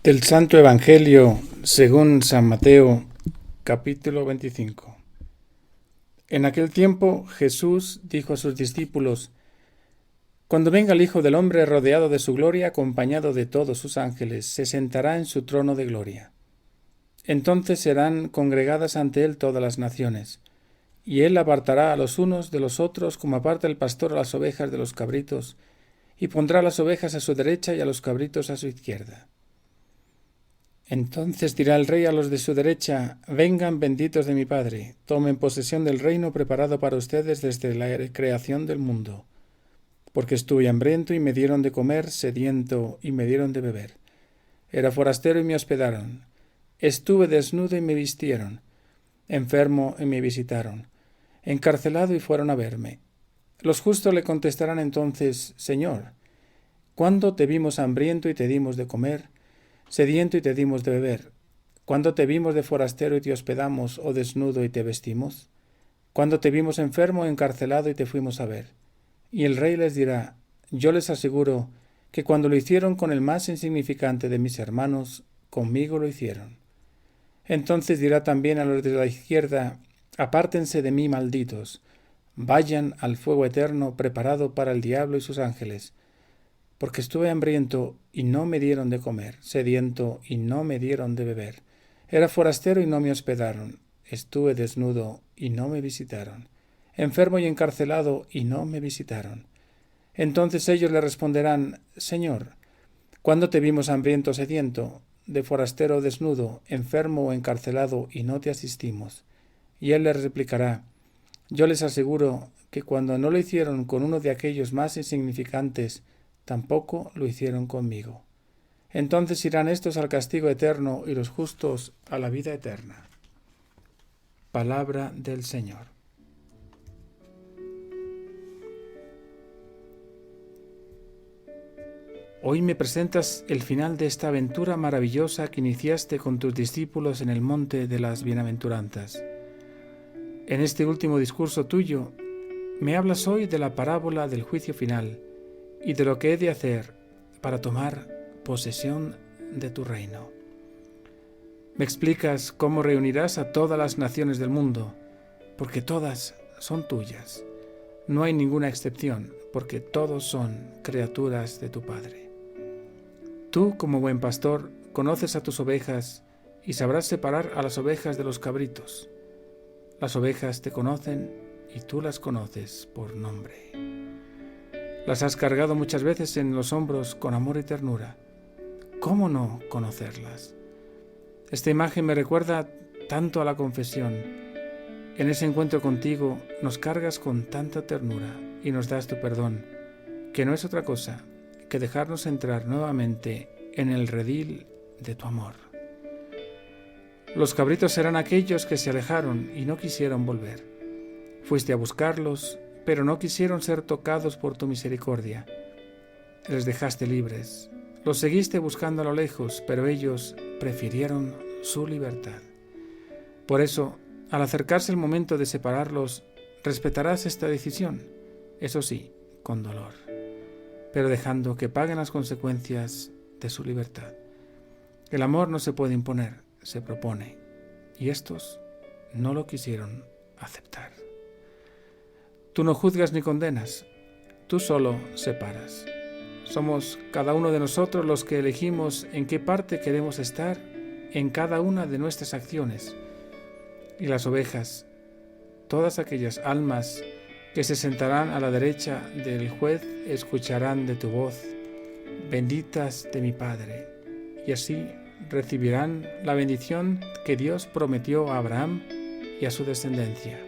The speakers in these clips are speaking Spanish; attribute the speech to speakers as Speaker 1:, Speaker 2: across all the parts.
Speaker 1: Del Santo Evangelio según San Mateo, capítulo 25. En aquel tiempo Jesús dijo a sus discípulos: Cuando venga el Hijo del Hombre rodeado de su gloria, acompañado de todos sus ángeles, se sentará en su trono de gloria. Entonces serán congregadas ante él todas las naciones, y él apartará a los unos de los otros como aparta el pastor a las ovejas de los cabritos, y pondrá a las ovejas a su derecha y a los cabritos a su izquierda. Entonces dirá el rey a los de su derecha: Vengan, benditos de mi Padre, tomen posesión del reino preparado para ustedes desde la creación del mundo. Porque estuve hambriento y me dieron de comer, sediento y me dieron de beber. Era forastero y me hospedaron. Estuve desnudo y me vistieron. Enfermo y me visitaron. Encarcelado y fueron a verme. Los justos le contestarán entonces: Señor, ¿cuándo te vimos hambriento y te dimos de comer, sediento y te dimos de beber? ¿Cuándo te vimos de forastero y te hospedamos, o desnudo y te vestimos? ¿Cuándo te vimos enfermo o encarcelado y te fuimos a ver? Y el rey les dirá: Yo les aseguro que cuando lo hicieron con el más insignificante de mis hermanos, conmigo lo hicieron. Entonces dirá también a los de la izquierda: Apártense de mí, malditos, vayan al fuego eterno preparado para el diablo y sus ángeles. Porque estuve hambriento y no me dieron de comer, sediento y no me dieron de beber. Era forastero y no me hospedaron. Estuve desnudo y no me visitaron. Enfermo y encarcelado y no me visitaron. Entonces ellos le responderán: Señor, ¿cuándo te vimos hambriento o sediento, de forastero o desnudo, enfermo o encarcelado y no te asistimos? Y él les replicará: Yo les aseguro que cuando no lo hicieron con uno de aquellos más insignificantes, tampoco lo hicieron conmigo. Entonces irán estos al castigo eterno y los justos a la vida eterna. Palabra del Señor. Hoy me presentas el final de esta aventura maravillosa que iniciaste con tus discípulos en el monte de las bienaventuranzas. En este último discurso tuyo, me hablas hoy de la parábola del juicio final y de lo que he de hacer para tomar posesión de tu reino. Me explicas cómo reunirás a todas las naciones del mundo, porque todas son tuyas. No hay ninguna excepción, porque todos son criaturas de tu Padre. Tú, como buen pastor, conoces a tus ovejas y sabrás separar a las ovejas de los cabritos. Las ovejas te conocen y tú las conoces por nombre. Las has cargado muchas veces en los hombros con amor y ternura. ¿Cómo no conocerlas? Esta imagen me recuerda tanto a la confesión. En ese encuentro contigo nos cargas con tanta ternura y nos das tu perdón, que no es otra cosa que dejarnos entrar nuevamente en el redil de tu amor. Los cabritos serán aquellos que se alejaron y no quisieron volver. Fuiste a buscarlos, pero no quisieron ser tocados por tu misericordia. Les dejaste libres. Los seguiste buscando a lo lejos, pero ellos prefirieron su libertad. Por eso, al acercarse el momento de separarlos, respetarás esta decisión, eso sí, con dolor, pero dejando que paguen las consecuencias de su libertad. El amor no se puede imponer, se propone, y estos no lo quisieron aceptar. Tú no juzgas ni condenas, tú solo separas. Somos cada uno de nosotros los que elegimos en qué parte queremos estar en cada una de nuestras acciones. Y las ovejas, todas aquellas almas que se sentarán a la derecha del juez, escucharán de tu voz: benditas de mi Padre, y así recibirán la bendición que Dios prometió a Abraham y a su descendencia.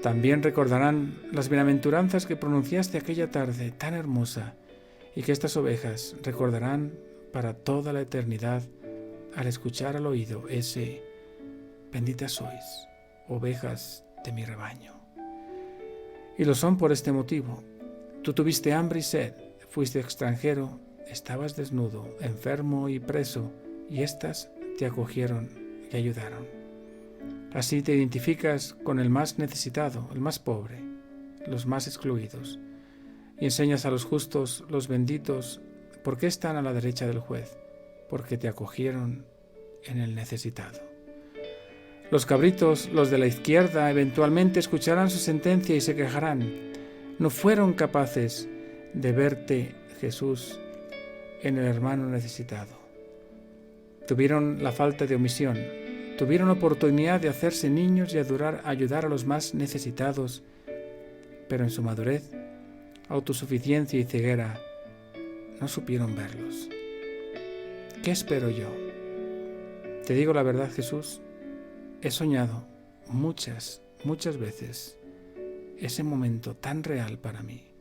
Speaker 1: También recordarán las bienaventuranzas que pronunciaste aquella tarde tan hermosa y que estas ovejas recordarán para toda la eternidad al escuchar al oído ese: benditas sois, ovejas de mi rebaño. Y lo son por este motivo. Tú tuviste hambre y sed, fuiste extranjero, estabas desnudo, enfermo y preso, y éstas te acogieron y ayudaron. Así te identificas con el más necesitado, el más pobre, los más excluidos, y enseñas a los justos, los benditos, por qué están a la derecha del juez, porque te acogieron en el necesitado. Los cabritos, los de la izquierda, eventualmente escucharán su sentencia y se quejarán. No fueron capaces de verte, Jesús, en el hermano necesitado. Tuvieron la falta de omisión, tuvieron oportunidad de hacerse niños y ayudar a los más necesitados, pero en su madurez, autosuficiencia y ceguera, no supieron verlos. ¿Qué espero yo? Te digo la verdad, Jesús, he soñado muchas veces ese momento tan real para mí.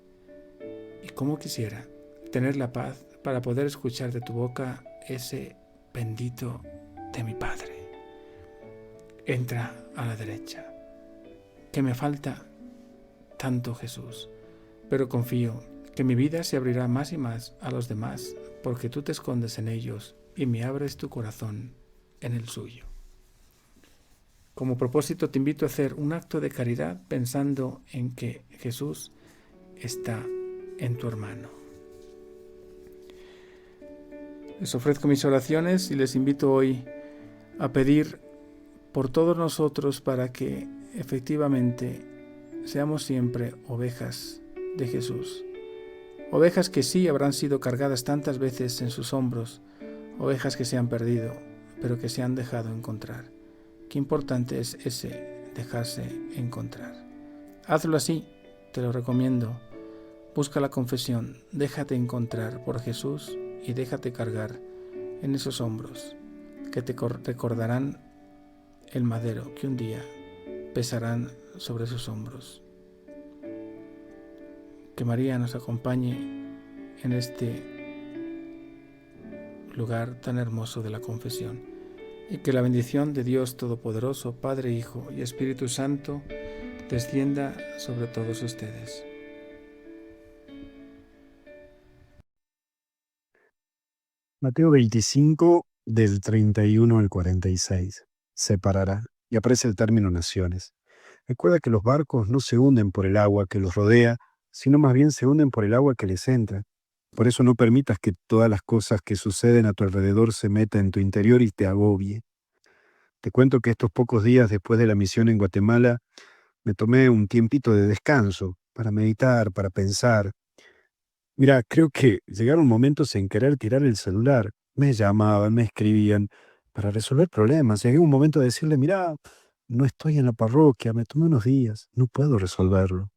Speaker 1: Y cómo quisiera tener la paz para poder escuchar de tu boca ese bendito de mi Padre. Entra a la derecha. Que me falta tanto, Jesús, pero confío que mi vida se abrirá más y más a los demás porque tú te escondes en ellos y me abres tu corazón en el suyo. Como propósito te invito a hacer un acto de caridad pensando en que Jesús está en tu hermano. Les ofrezco mis oraciones y les invito hoy a pedir por todos nosotros para que efectivamente seamos siempre ovejas de Jesús. Ovejas que sí habrán sido cargadas tantas veces en sus hombros, ovejas que se han perdido, pero que se han dejado encontrar. Qué importante es ese dejarse encontrar. Hazlo así, te lo recomiendo. Busca la confesión, déjate encontrar por Jesús y déjate cargar en esos hombros que te recordarán el madero que un día pesarán sobre sus hombros. Que María nos acompañe en este lugar tan hermoso de la confesión y que la bendición de Dios Todopoderoso, Padre, Hijo y Espíritu Santo descienda sobre todos ustedes.
Speaker 2: Mateo 25, del 31 al 46. Separará, y aparece el término naciones. Recuerda que los barcos no se hunden por el agua que los rodea, sino más bien se hunden por el agua que les entra. Por eso no permitas que todas las cosas que suceden a tu alrededor se metan en tu interior y te agobie. Te cuento que estos pocos días después de la misión en Guatemala, me tomé un tiempito de descanso para meditar, para pensar. Mira, creo que llegaron momentos en querer tirar el celular. Me llamaban, me escribían para resolver problemas. Llegué a un momento de decirle, mira, no estoy en la parroquia, me tomé unos días, no puedo resolverlo.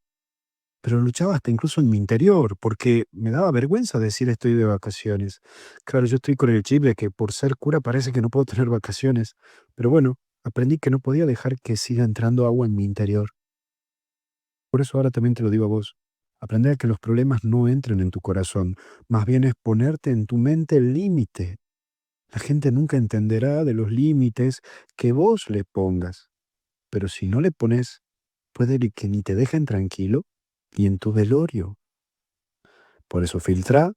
Speaker 2: Pero luchaba hasta incluso en mi interior, porque me daba vergüenza decir estoy de vacaciones. Claro, yo estoy con el chip de que por ser cura parece que no puedo tener vacaciones. Pero bueno, aprendí que no podía dejar que siga entrando agua en mi interior. Por eso ahora también te lo digo a vos. Aprender a que los problemas no entren en tu corazón. Más bien es ponerte en tu mente el límite. La gente nunca entenderá de los límites que vos le pongas. Pero si no le pones, puede que ni te dejen tranquilo y en tu velorio. Por eso filtra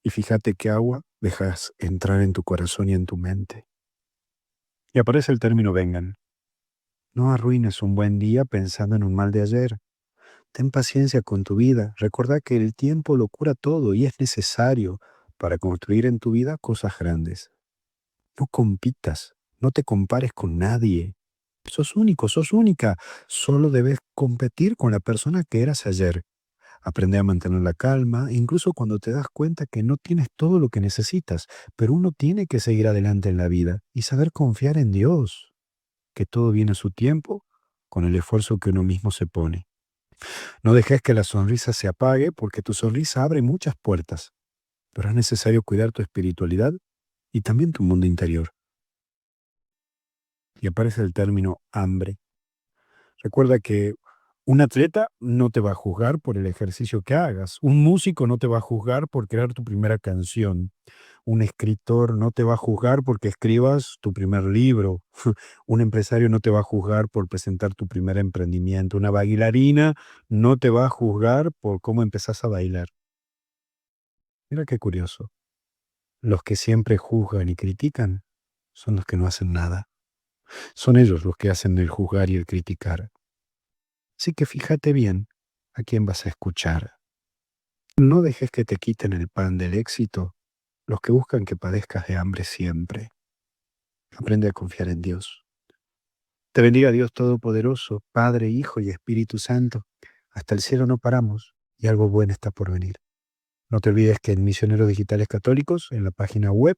Speaker 2: y fíjate qué agua dejas entrar en tu corazón y en tu mente. Y aparece el término vengan. No arruines un buen día pensando en un mal de ayer. Ten paciencia con tu vida. Recuerda que el tiempo lo cura todo y es necesario para construir en tu vida cosas grandes. No compitas, no te compares con nadie. Sos único, sos única. Solo debes competir con la persona que eras ayer. Aprende a mantener la calma, incluso cuando te das cuenta que no tienes todo lo que necesitas, pero uno tiene que seguir adelante en la vida y saber confiar en Dios, que todo viene a su tiempo con el esfuerzo que uno mismo se pone. No dejes que la sonrisa se apague porque tu sonrisa abre muchas puertas, pero es necesario cuidar tu espiritualidad y también tu mundo interior. Y aparece el término hambre. Recuerda que un atleta no te va a juzgar por el ejercicio que hagas. Un músico no te va a juzgar por crear tu primera canción. Un escritor no te va a juzgar porque escribas tu primer libro. Un empresario no te va a juzgar por presentar tu primer emprendimiento. Una bailarina no te va a juzgar por cómo empezás a bailar. Mira qué curioso. Los que siempre juzgan y critican son los que no hacen nada. Son ellos los que hacen el juzgar y el criticar. Así que fíjate bien a quién vas a escuchar. No dejes que te quiten el pan del éxito los que buscan que padezcas de hambre siempre. Aprende a confiar en Dios. Te bendiga Dios Todopoderoso, Padre, Hijo y Espíritu Santo. Hasta el cielo no paramos y algo bueno está por venir. No te olvides que en Misioneros Digitales Católicos, en la página web,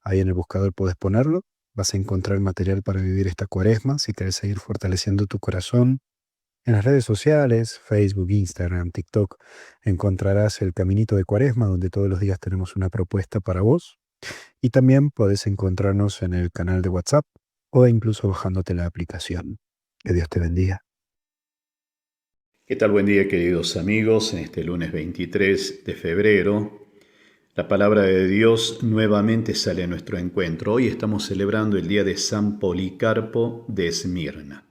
Speaker 2: ahí en el buscador puedes ponerlo. Vas a encontrar material para vivir esta cuaresma si quieres seguir fortaleciendo tu corazón. En las redes sociales, Facebook, Instagram, TikTok, encontrarás el Caminito de Cuaresma, donde todos los días tenemos una propuesta para vos. Y también podés encontrarnos en el canal de WhatsApp o incluso bajándote la aplicación. Que Dios te bendiga.
Speaker 3: ¿Qué tal? Buen día, queridos amigos. En este lunes 23 de febrero, la palabra de Dios nuevamente sale a nuestro encuentro. Hoy estamos celebrando el día de San Policarpo de Esmirna.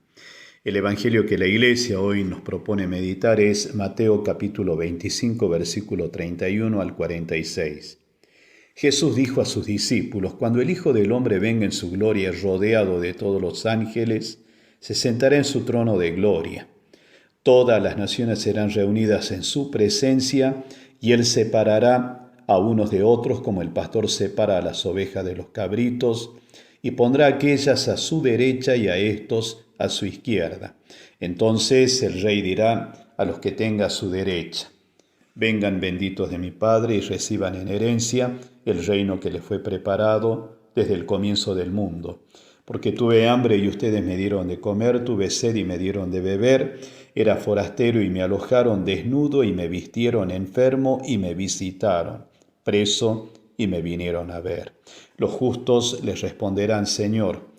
Speaker 3: El evangelio que la Iglesia hoy nos propone meditar es Mateo capítulo 25, versículo 31 al 46. Jesús dijo a sus discípulos: cuando el Hijo del Hombre venga en su gloria rodeado de todos los ángeles, se sentará en su trono de gloria. Todas las naciones serán reunidas en su presencia y Él separará a unos de otros como el pastor separa a las ovejas de los cabritos y pondrá a aquellas a su derecha y a estos a su izquierda. Entonces el Rey dirá a los que tenga a su derecha: vengan benditos de mi Padre y reciban en herencia el reino que les fue preparado desde el comienzo del mundo. Porque tuve hambre y ustedes me dieron de comer, tuve sed y me dieron de beber, era forastero y me alojaron, desnudo y me vistieron, enfermo y me visitaron, preso y me vinieron a ver. Los justos les responderán: Señor,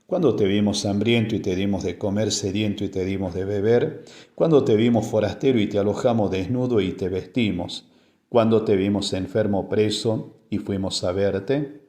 Speaker 3: ¿cuándo te vimos hambriento y te dimos de comer, sediento y te dimos de beber? ¿Cuándo te vimos forastero y te alojamos, desnudo y te vestimos? ¿Cuándo te vimos enfermo, preso y fuimos a verte?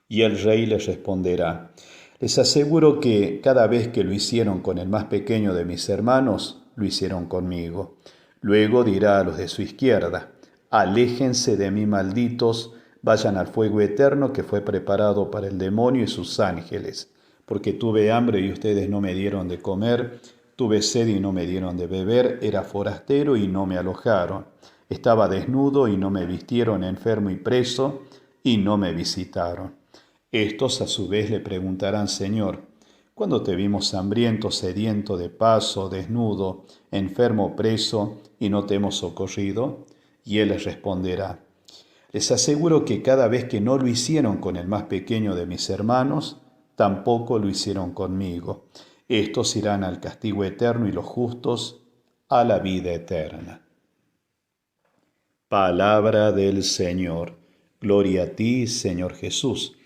Speaker 3: Y el Rey les responderá: les aseguro que cada vez que lo hicieron con el más pequeño de mis hermanos, lo hicieron conmigo. Luego dirá a los de su izquierda: aléjense de mí, malditos, vayan al fuego eterno que fue preparado para el demonio y sus ángeles. Porque tuve hambre y ustedes no me dieron de comer, tuve sed y no me dieron de beber, era forastero y no me alojaron, estaba desnudo y no me vistieron, enfermo y preso y no me visitaron. Estos a su vez le preguntarán: Señor, ¿cuándo te vimos hambriento, sediento, de paso, desnudo, enfermo, preso, y no te hemos socorrido? Y Él les responderá: les aseguro que cada vez que no lo hicieron con el más pequeño de mis hermanos, tampoco lo hicieron conmigo. Estos irán al castigo eterno y los justos a la vida eterna. Palabra del Señor. Gloria a ti, Señor Jesús.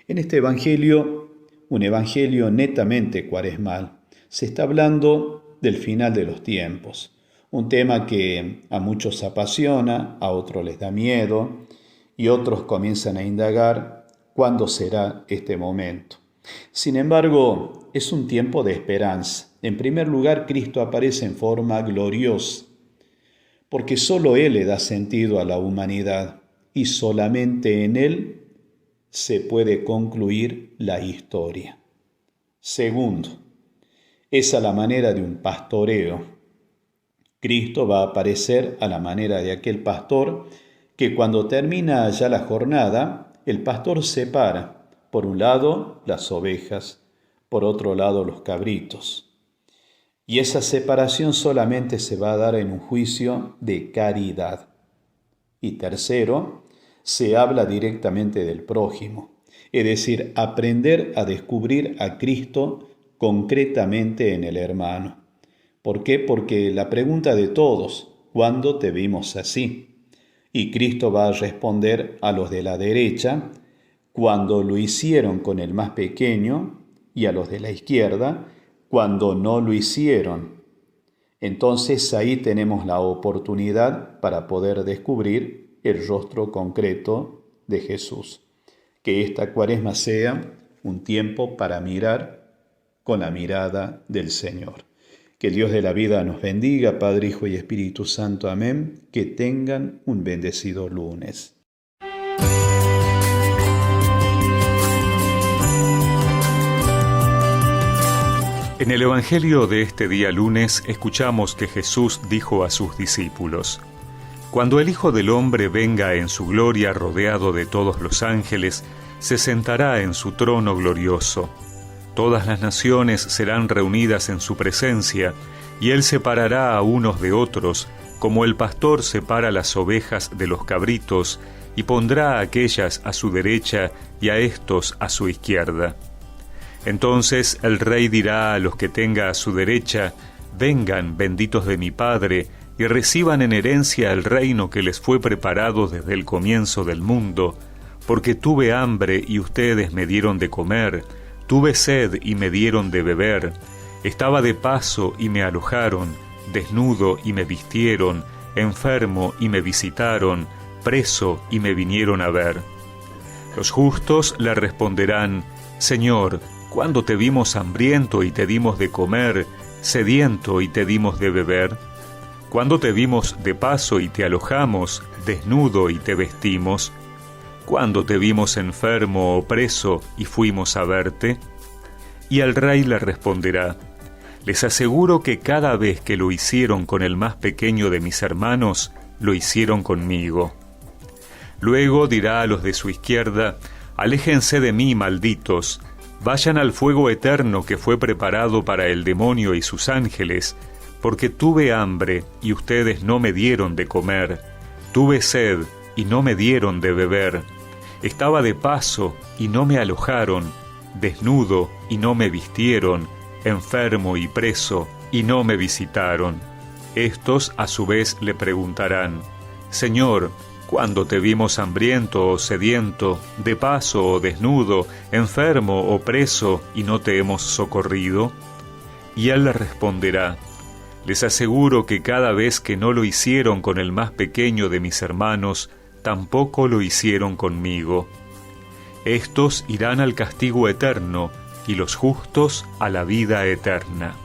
Speaker 3: En este evangelio, un evangelio netamente cuaresmal, se está hablando del final de los tiempos, un tema que a muchos apasiona, a otros les da miedo y otros comienzan a indagar cuándo será este momento. Sin embargo, es un tiempo de esperanza. En primer lugar, Cristo aparece en forma gloriosa, porque solo Él le da sentido a la humanidad y solamente en Él se puede concluir la historia. Segundo, es a la manera de un pastoreo. Cristo va a aparecer a la manera de aquel pastor que cuando termina ya la jornada, el pastor separa, por un lado, las ovejas, por otro lado, los cabritos. Y esa separación solamente se va a dar en un juicio de caridad. Y tercero, se habla directamente del prójimo, es decir, aprender a descubrir a Cristo concretamente en el hermano. ¿Por qué? Porque la pregunta de todos: ¿cuándo te vimos así? Y Cristo va a responder a los de la derecha: cuando lo hicieron con el más pequeño, y a los de la izquierda: cuando no lo hicieron. Entonces ahí tenemos la oportunidad para poder descubrir el rostro concreto de Jesús. Que esta cuaresma sea un tiempo para mirar con la mirada del Señor. Que el Dios de la vida nos bendiga, Padre, Hijo y Espíritu Santo. Amén. Que tengan un bendecido lunes.
Speaker 4: En el Evangelio de este día lunes escuchamos que Jesús dijo a sus discípulos: Cuando el Hijo del Hombre venga en su gloria rodeado de todos los ángeles, se sentará en su trono glorioso. Todas las naciones serán reunidas en su presencia, y él separará a unos de otros, como el pastor separa las ovejas de los cabritos, y pondrá a aquellas a su derecha y a estos a su izquierda. Entonces el Rey dirá a los que tenga a su derecha: vengan, benditos de mi Padre, y reciban en herencia el reino que les fue preparado desde el comienzo del mundo, porque tuve hambre y ustedes me dieron de comer, tuve sed y me dieron de beber, estaba de paso y me alojaron, desnudo y me vistieron, enfermo y me visitaron, preso y me vinieron a ver. Los justos le responderán: Señor, ¿cuándo te vimos hambriento y te dimos de comer, sediento y te dimos de beber? ¿Cuándo te vimos de paso y te alojamos, desnudo y te vestimos? ¿Cuándo te vimos enfermo o preso y fuimos a verte? Y el Rey le responderá: les aseguro que cada vez que lo hicieron con el más pequeño de mis hermanos, lo hicieron conmigo. Luego dirá a los de su izquierda: aléjense de mí, malditos, vayan al fuego eterno que fue preparado para el demonio y sus ángeles, porque tuve hambre y ustedes no me dieron de comer, tuve sed y no me dieron de beber, estaba de paso y no me alojaron, desnudo y no me vistieron, enfermo y preso y no me visitaron. Estos a su vez le preguntarán: Señor, ¿cuándo te vimos hambriento o sediento, de paso o desnudo, enfermo o preso y no te hemos socorrido? Y él le responderá: les aseguro que cada vez que no lo hicieron con el más pequeño de mis hermanos, tampoco lo hicieron conmigo. Estos irán al castigo eterno y los justos a la vida eterna.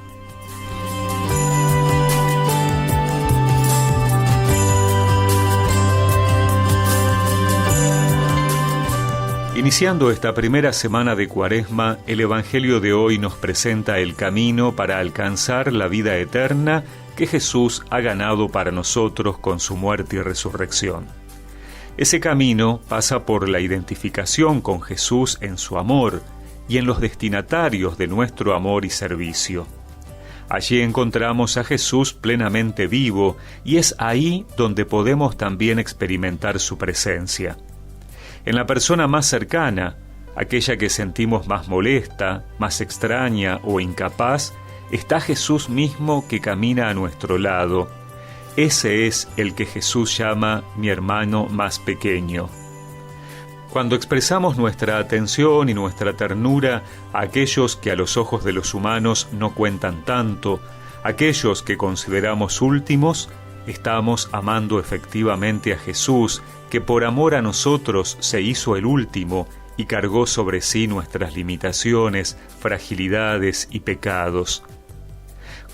Speaker 4: Iniciando esta primera semana de Cuaresma, el Evangelio de hoy nos presenta el camino para alcanzar la vida eterna que Jesús ha ganado para nosotros con su muerte y resurrección. Ese camino pasa por la identificación con Jesús en su amor y en los destinatarios de nuestro amor y servicio. Allí encontramos a Jesús plenamente vivo y es ahí donde podemos también experimentar su presencia. En la persona más cercana, aquella que sentimos más molesta, más extraña o incapaz, está Jesús mismo que camina a nuestro lado. Ese es el que Jesús llama mi hermano más pequeño. Cuando expresamos nuestra atención y nuestra ternura a aquellos que a los ojos de los humanos no cuentan tanto, aquellos que consideramos últimos, estamos amando efectivamente a Jesús, que por amor a nosotros se hizo el último y cargó sobre sí nuestras limitaciones, fragilidades y pecados.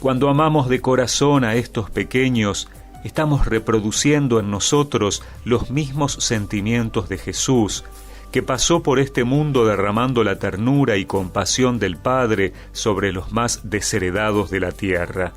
Speaker 4: Cuando amamos de corazón a estos pequeños, estamos reproduciendo en nosotros los mismos sentimientos de Jesús, que pasó por este mundo derramando la ternura y compasión del Padre sobre los más desheredados de la tierra.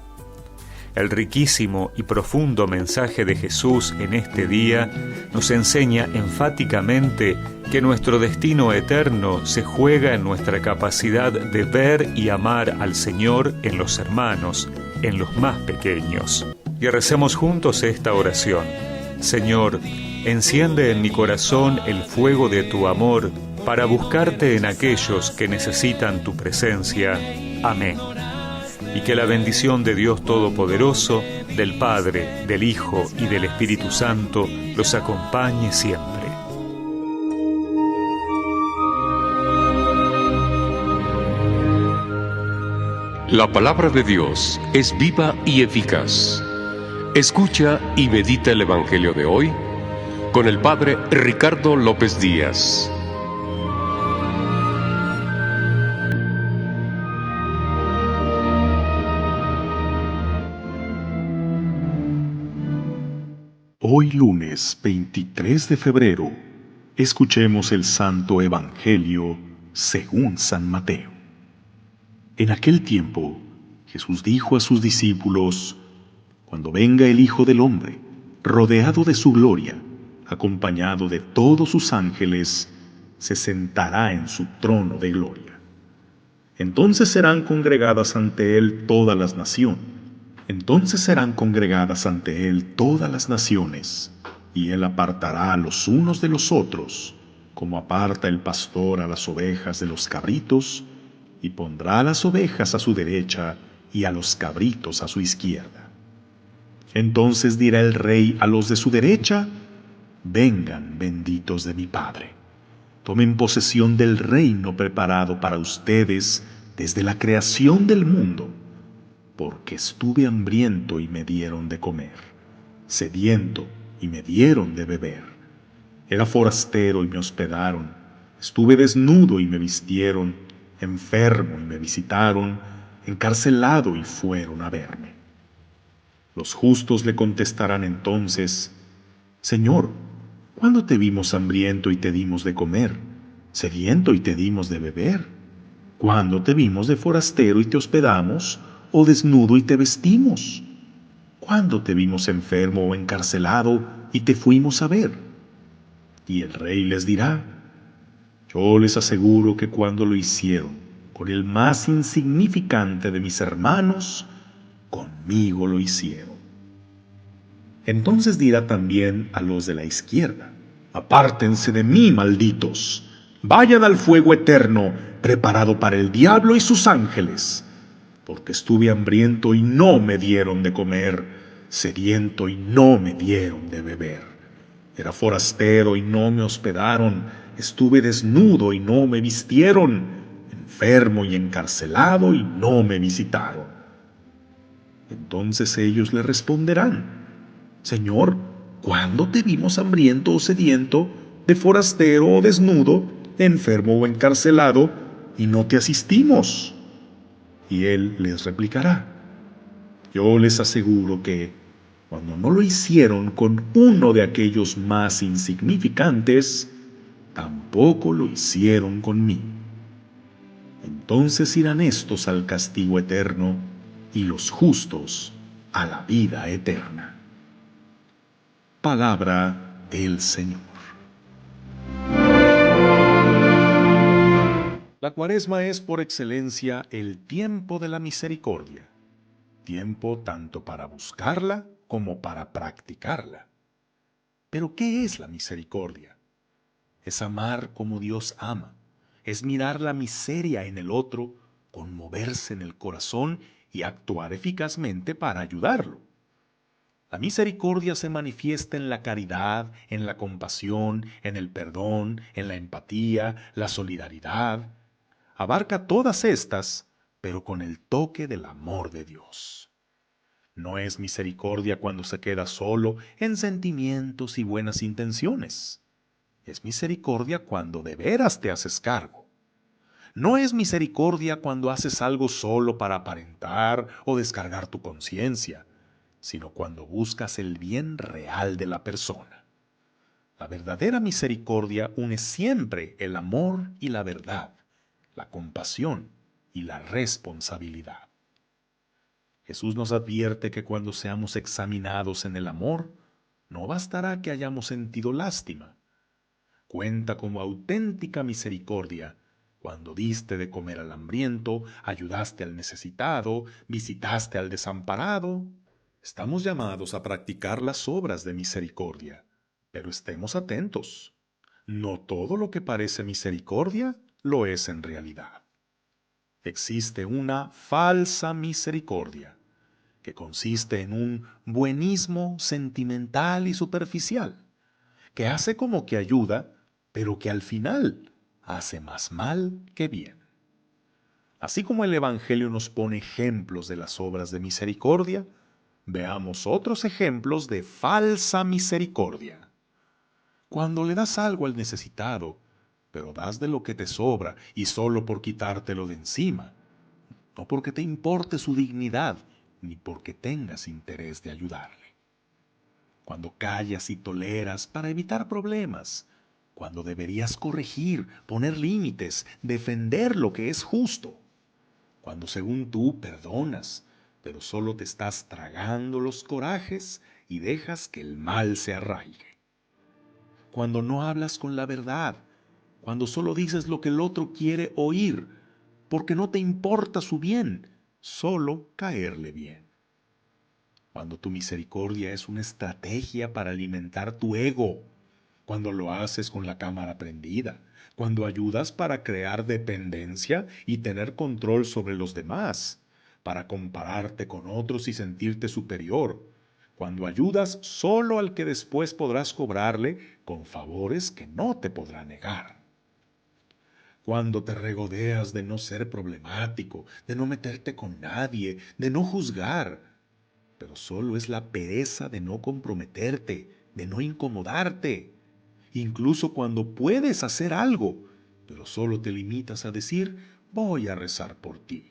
Speaker 4: El riquísimo y profundo mensaje de Jesús en este día nos enseña enfáticamente que nuestro destino eterno se juega en nuestra capacidad de ver y amar al Señor en los hermanos, en los más pequeños. Y recemos juntos esta oración. Señor, enciende en mi corazón el fuego de tu amor para buscarte en aquellos que necesitan tu presencia. Amén. Y que la bendición de Dios Todopoderoso, del Padre, del Hijo y del Espíritu Santo los acompañe siempre.
Speaker 5: La palabra de Dios es viva y eficaz. Escucha y medita el Evangelio de hoy con el Padre Ricardo López Díaz.
Speaker 6: Hoy lunes 23 de febrero, escuchemos el Santo Evangelio según San Mateo. En aquel tiempo, Jesús dijo a sus discípulos: Cuando venga el Hijo del Hombre, rodeado de su gloria, acompañado de todos sus ángeles, se sentará en su trono de gloria. Entonces serán congregadas ante él todas las naciones. Entonces serán congregadas ante él todas las naciones, y él apartará a los unos de los otros, como aparta el pastor a las ovejas de los cabritos, y pondrá a las ovejas a su derecha y a los cabritos a su izquierda. Entonces dirá el rey a los de su derecha: vengan, benditos de mi Padre, tomen posesión del reino preparado para ustedes desde la creación del mundo, porque estuve hambriento y me dieron de comer, sediento y me dieron de beber, era forastero y me hospedaron, estuve desnudo y me vistieron, enfermo y me visitaron, encarcelado y fueron a verme. Los justos le contestarán entonces: Señor, ¿cuándo te vimos hambriento y te dimos de comer, sediento y te dimos de beber? ¿Cuándo te vimos de forastero y te hospedamos, o desnudo y te vestimos? ¿Cuándo te vimos enfermo o encarcelado y te fuimos a ver? Y el rey les dirá: yo les aseguro que cuando lo hicieron con el más insignificante de mis hermanos, conmigo lo hicieron. Entonces dirá también a los de la izquierda: apártense de mí, malditos, vayan al fuego eterno, preparado para el diablo y sus ángeles, porque estuve hambriento y no me dieron de comer, sediento y no me dieron de beber, era forastero y no me hospedaron, estuve desnudo y no me vistieron, enfermo y encarcelado y no me visitaron. Entonces ellos le responderán: Señor, ¿cuándo te vimos hambriento o sediento, de forastero o desnudo, enfermo o encarcelado, y no te asistimos? Y él les replicará: yo les aseguro que, cuando no lo hicieron con uno de aquellos más insignificantes, tampoco lo hicieron conmigo. Entonces irán estos al castigo eterno, y los justos a la vida eterna. Palabra del Señor. La Cuaresma es por excelencia el tiempo de la misericordia, tiempo tanto para buscarla como para practicarla. Pero ¿qué es la misericordia? Es amar como Dios ama, es mirar la miseria en el otro, conmoverse en el corazón y actuar eficazmente para ayudarlo. La misericordia se manifiesta en la caridad, en la compasión, en el perdón, en la empatía, la solidaridad. Abarca todas estas, pero con el toque del amor de Dios. No es misericordia cuando se queda solo en sentimientos y buenas intenciones. Es misericordia cuando de veras te haces cargo. No es misericordia cuando haces algo solo para aparentar o descargar tu conciencia, sino cuando buscas el bien real de la persona. La verdadera misericordia une siempre el amor y la verdad, la compasión y la responsabilidad. Jesús nos advierte que cuando seamos examinados en el amor, no bastará que hayamos sentido lástima. Cuenta como auténtica misericordia cuando diste de comer al hambriento, ayudaste al necesitado, visitaste al desamparado. Estamos llamados a practicar las obras de misericordia, pero estemos atentos. No todo lo que parece misericordia lo es en realidad. Existe una falsa misericordia, que consiste en un buenismo sentimental y superficial, que hace como que ayuda, pero que al final hace más mal que bien. Así como el Evangelio nos pone ejemplos de las obras de misericordia, veamos otros ejemplos de falsa misericordia. Cuando le das algo al necesitado, pero das de lo que te sobra y solo por quitártelo de encima, no porque te importe su dignidad, ni porque tengas interés de ayudarle. Cuando callas y toleras para evitar problemas, cuando deberías corregir, poner límites, defender lo que es justo, cuando según tú perdonas, pero solo te estás tragando los corajes y dejas que el mal se arraigue. Cuando no hablas con la verdad, cuando solo dices lo que el otro quiere oír, porque no te importa su bien, solo caerle bien. Cuando tu misericordia es una estrategia para alimentar tu ego, cuando lo haces con la cámara prendida, cuando ayudas para crear dependencia y tener control sobre los demás, para compararte con otros y sentirte superior, cuando ayudas solo al que después podrás cobrarle con favores que no te podrá negar. Cuando te regodeas de no ser problemático, de no meterte con nadie, de no juzgar, pero solo es la pereza de no comprometerte, de no incomodarte. Incluso cuando puedes hacer algo, pero solo te limitas a decir, voy a rezar por ti.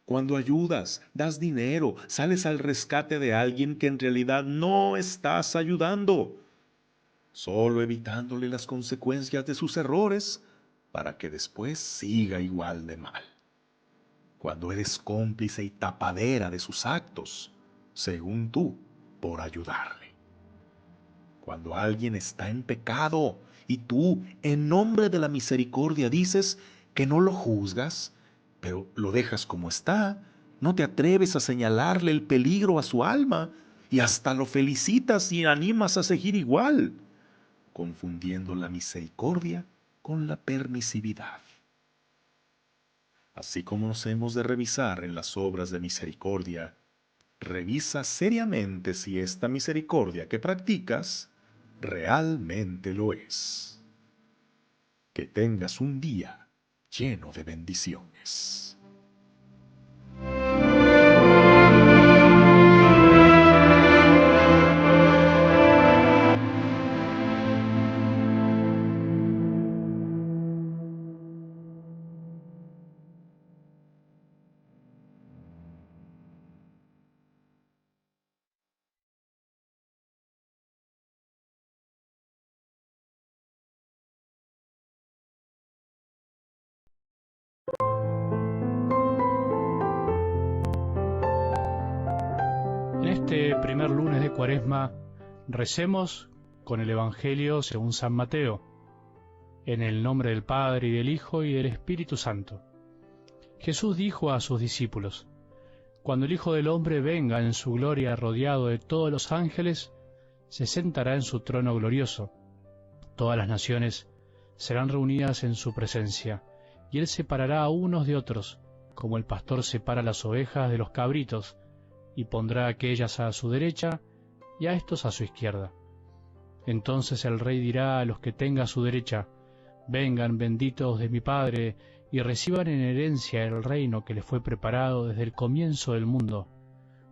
Speaker 6: Cuando ayudas, das dinero, sales al rescate de alguien que en realidad no estás ayudando, solo evitándole las consecuencias de sus errores para que después siga igual de mal. Cuando eres cómplice y tapadera de sus actos, según tú, por ayudarle. Cuando alguien está en pecado y tú, en nombre de la misericordia, dices que no lo juzgas, pero lo dejas como está, no te atreves a señalarle el peligro a su alma y hasta lo felicitas y animas a seguir igual, confundiendo la misericordia con la permisividad. Así como nos hemos de revisar en las obras de misericordia, revisa seriamente si esta misericordia que practicas realmente lo es. Que tengas un día lleno de bendiciones.
Speaker 1: En este primer lunes de Cuaresma, recemos con el Evangelio según San Mateo, en el nombre del Padre, y del Hijo, y del Espíritu Santo. Jesús dijo a sus discípulos: Cuando el Hijo del Hombre venga en su gloria rodeado de todos los ángeles, se sentará en su trono glorioso. Todas las naciones serán reunidas en su presencia, y él separará a unos de otros, como el pastor separa las ovejas de los cabritos, y pondrá a aquellas a su derecha y a estos a su izquierda. Entonces el rey dirá a los que tenga a su derecha: Vengan, benditos de mi Padre, y reciban en herencia el reino que les fue preparado desde el comienzo del mundo.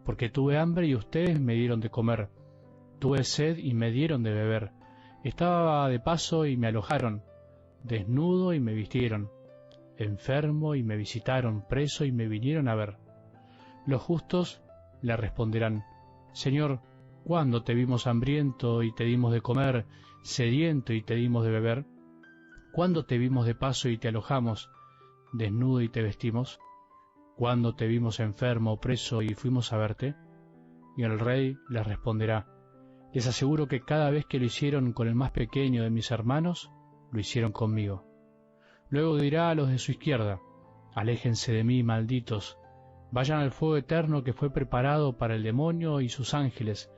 Speaker 1: Porque tuve hambre y ustedes me dieron de comer, tuve sed y me dieron de beber, estaba de paso y me alojaron, desnudo y me vistieron, enfermo y me visitaron, preso y me vinieron a ver. Los justos le responderán: Señor, ¿cuándo te vimos hambriento y te dimos de comer, sediento y te dimos de beber? ¿Cuándo te vimos de paso y te alojamos, desnudo y te vestimos? ¿Cuándo te vimos enfermo, preso y fuimos a verte? Y el rey les responderá: Les aseguro que cada vez que lo hicieron con el más pequeño de mis hermanos, lo hicieron conmigo. Luego dirá a los de su izquierda: Aléjense de mí, malditos, vayan al fuego eterno que fue preparado para el demonio y sus ángeles,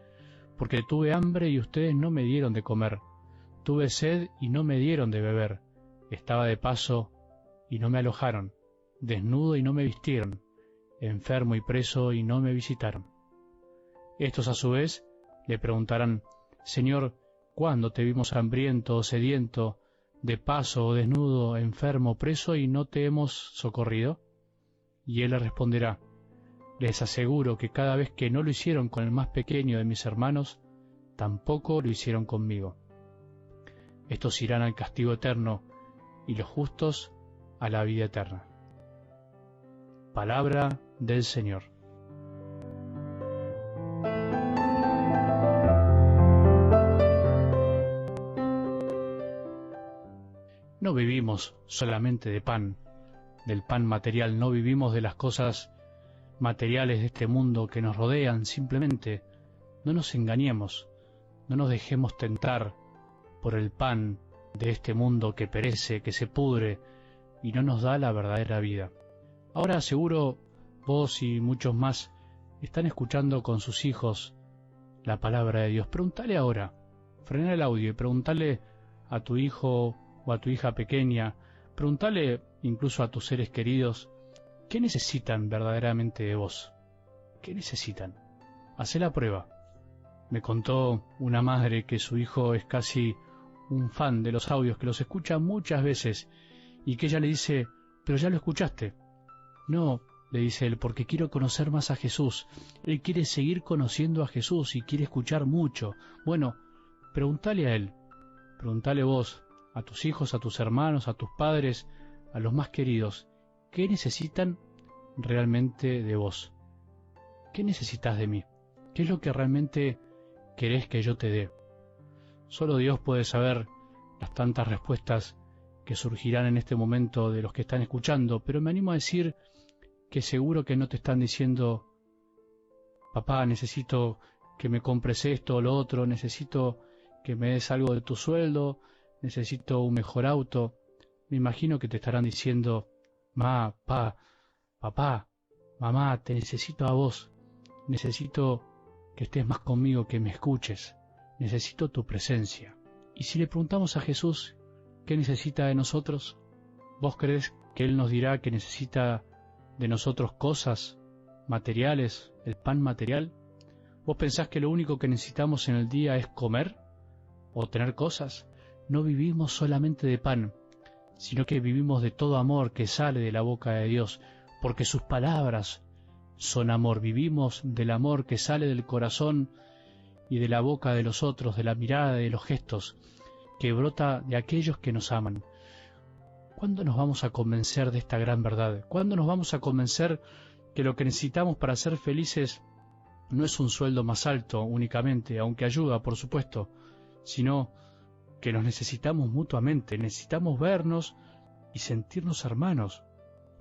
Speaker 1: porque tuve hambre y ustedes no me dieron de comer, tuve sed y no me dieron de beber, estaba de paso y no me alojaron, desnudo y no me vistieron, enfermo y preso y no me visitaron. Estos a su vez le preguntarán: Señor, ¿cuándo te vimos hambriento o sediento, de paso o desnudo, enfermo, preso y no te hemos socorrido? Y él le responderá: Les aseguro que cada vez que no lo hicieron con el más pequeño de mis hermanos, tampoco lo hicieron conmigo. Estos irán al castigo eterno, y los justos a la vida eterna. Palabra del Señor. No vivimos solamente de pan, del pan material, no vivimos de las cosas materiales de este mundo que nos rodean simplemente,
Speaker 7: no nos engañemos, no nos dejemos tentar por el pan de este mundo que perece, que se pudre y no nos da la verdadera vida. Ahora seguro vos y muchos más están escuchando con sus hijos la palabra de Dios. Preguntale ahora, frená el audio y preguntale a tu hijo o a tu hija pequeña, preguntale incluso a tus seres queridos, ¿qué necesitan verdaderamente de vos? ¿Qué necesitan? Hacé la prueba. Me contó una madre que su hijo es casi un fan de los audios, que los escucha muchas veces, y que ella le dice, ¿pero ya lo escuchaste? No, le dice él, porque quiero conocer más a Jesús. Él quiere seguir conociendo a Jesús y quiere escuchar mucho. Bueno, pregúntale a él, pregúntale vos, a tus hijos, a tus hermanos, a tus padres, a los más queridos, ¿qué necesitan realmente de vos? ¿Qué necesitas de mí? ¿Qué es lo que realmente querés que yo te dé? Solo Dios puede saber las tantas respuestas que surgirán en este momento de los que están escuchando, pero me animo a decir que seguro que no te están diciendo, papá, necesito que me compres esto o lo otro, necesito que me des algo de tu sueldo, necesito un mejor auto. Me imagino que te estarán diciendo, papá, mamá, te necesito a vos, necesito que estés más conmigo, que me escuches, necesito tu presencia. Y si le preguntamos a Jesús qué necesita de nosotros, ¿vos creés que Él nos dirá que necesita de nosotros cosas materiales, el pan material? ¿Vos pensás que lo único que necesitamos en el día es comer o tener cosas? No vivimos solamente de pan, sino que vivimos de todo amor que sale de la boca de Dios, porque sus palabras son amor. Vivimos del amor que sale del corazón y de la boca de los otros, de la mirada, de los gestos, que brota de aquellos que nos aman. ¿Cuándo nos vamos a convencer de esta gran verdad? ¿Cuándo nos vamos a convencer que lo que necesitamos para ser felices no es un sueldo más alto únicamente, aunque ayuda, por supuesto, sino que nos necesitamos mutuamente, necesitamos vernos y sentirnos hermanos?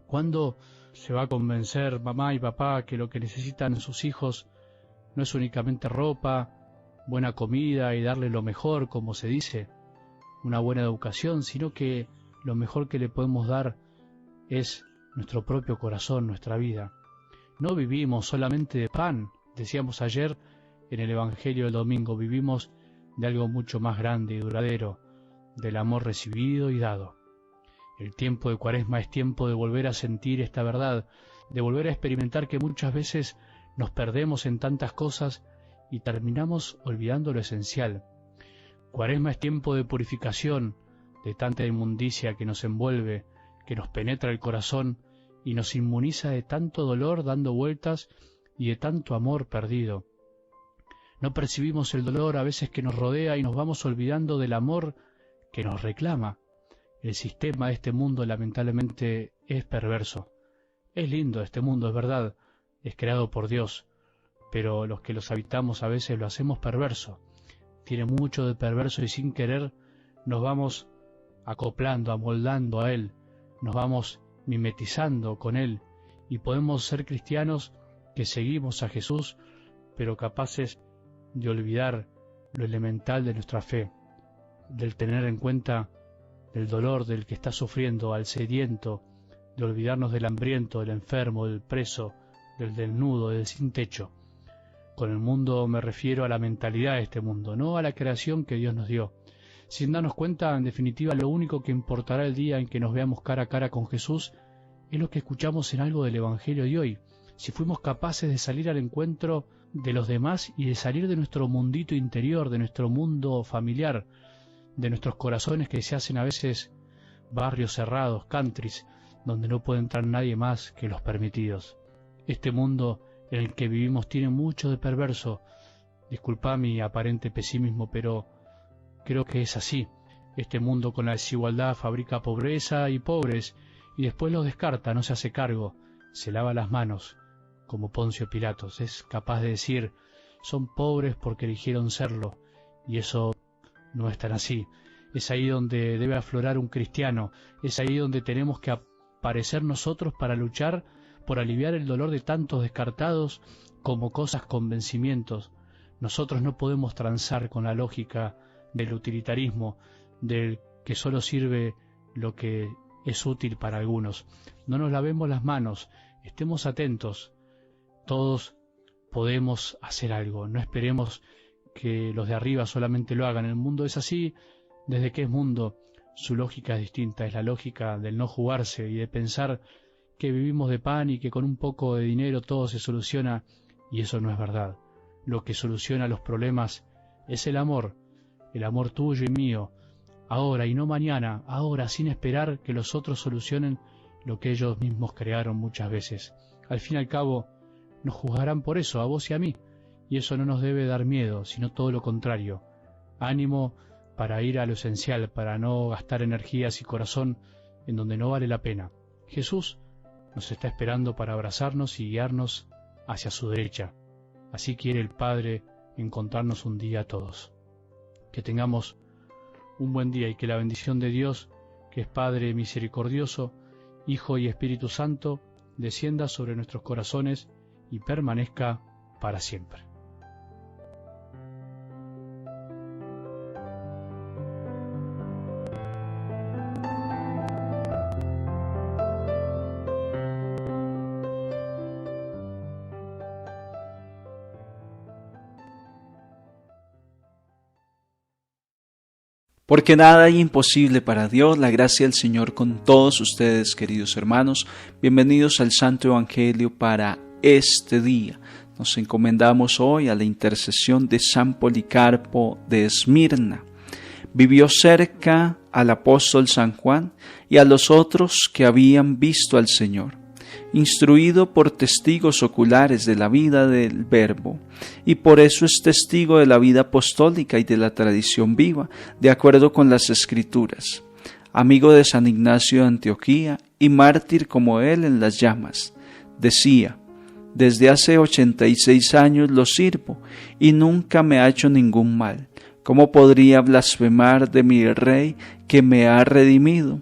Speaker 7: ¿Cuándo se va a convencer mamá y papá que lo que necesitan sus hijos no es únicamente ropa, buena comida y darle lo mejor, como se dice, una buena educación, sino que lo mejor que le podemos dar es nuestro propio corazón, nuestra vida? No vivimos solamente de pan, decíamos ayer en el Evangelio del domingo, vivimos de algo mucho más grande y duradero, del amor recibido y dado. El tiempo de Cuaresma es tiempo de volver a sentir esta verdad, de volver a experimentar que muchas veces nos perdemos en tantas cosas y terminamos olvidando lo esencial. Cuaresma es tiempo de purificación de tanta inmundicia que nos envuelve, que nos penetra el corazón y nos inmuniza de tanto dolor dando vueltas y de tanto amor perdido. No percibimos el dolor a veces que nos rodea y nos vamos olvidando del amor que nos reclama. El sistema de este mundo lamentablemente es perverso. Es lindo este mundo, es verdad, es creado por Dios, pero los que los habitamos a veces lo hacemos perverso. Tiene mucho de perverso y sin querer nos vamos acoplando, amoldando a Él, nos vamos mimetizando con Él y podemos ser cristianos que seguimos a Jesús, pero capaces de olvidar lo elemental de nuestra fe, del tener en cuenta el dolor del que está sufriendo, al sediento, de olvidarnos del hambriento, del enfermo, del preso, del desnudo, del sin techo. Con el mundo me refiero a la mentalidad de este mundo, no a la creación que Dios nos dio. Sin darnos cuenta, en definitiva, lo único que importará el día en que nos veamos cara a cara con Jesús es lo que escuchamos en algo del Evangelio de hoy. Si fuimos capaces de salir al encuentro de los demás y de salir de nuestro mundito interior, de nuestro mundo familiar, de nuestros corazones que se hacen a veces barrios cerrados, countries, donde no puede entrar nadie más que los permitidos. Este mundo en el que vivimos tiene mucho de perverso. Disculpa mi aparente pesimismo, pero creo que es así. Este mundo con la desigualdad fabrica pobreza y pobres, y después los descarta, no se hace cargo, se lava las manos, como Poncio Pilatos. Es capaz de decir, son pobres porque eligieron serlo, y eso no es tan así. Es ahí donde debe aflorar un cristiano, es ahí donde tenemos que aparecer nosotros para luchar por aliviar el dolor de tantos descartados como cosas con vencimientos. Nosotros no podemos transar con la lógica del utilitarismo, del que solo sirve lo que es útil para algunos. No nos lavemos las manos, estemos atentos. Todos podemos hacer algo, no esperemos que los de arriba solamente lo hagan. El mundo es así, desde que es mundo, su lógica es distinta, es la lógica del no jugarse y de pensar que vivimos de pan y que con un poco de dinero todo se soluciona, y eso no es verdad. Lo que soluciona los problemas es el amor tuyo y mío, ahora y no mañana, ahora, sin esperar que los otros solucionen lo que ellos mismos crearon muchas veces. Al fin y al cabo, nos juzgarán por eso, a vos y a mí, y eso no nos debe dar miedo, sino todo lo contrario. Ánimo para ir a lo esencial, para no gastar energías y corazón en donde no vale la pena. Jesús nos está esperando para abrazarnos y guiarnos hacia su derecha. Así quiere el Padre encontrarnos un día a todos. Que tengamos un buen día y que la bendición de Dios, que es Padre misericordioso, Hijo y Espíritu Santo, descienda sobre nuestros corazones y permanezca para siempre.
Speaker 8: Porque nada hay imposible para Dios. La gracia del Señor con todos ustedes, queridos hermanos. Bienvenidos al Santo Evangelio para este día. Nos encomendamos hoy a la intercesión de San Policarpo de Esmirna. Vivió cerca al apóstol San Juan y a los otros que habían visto al Señor. Instruido por testigos oculares de la vida del Verbo, y por eso es testigo de la vida apostólica y de la tradición viva, de acuerdo con las Escrituras. Amigo de San Ignacio de Antioquía y mártir como él en las llamas, decía: desde hace 86 años lo sirvo y nunca me ha hecho ningún mal. ¿Cómo podría blasfemar de mi Rey que me ha redimido?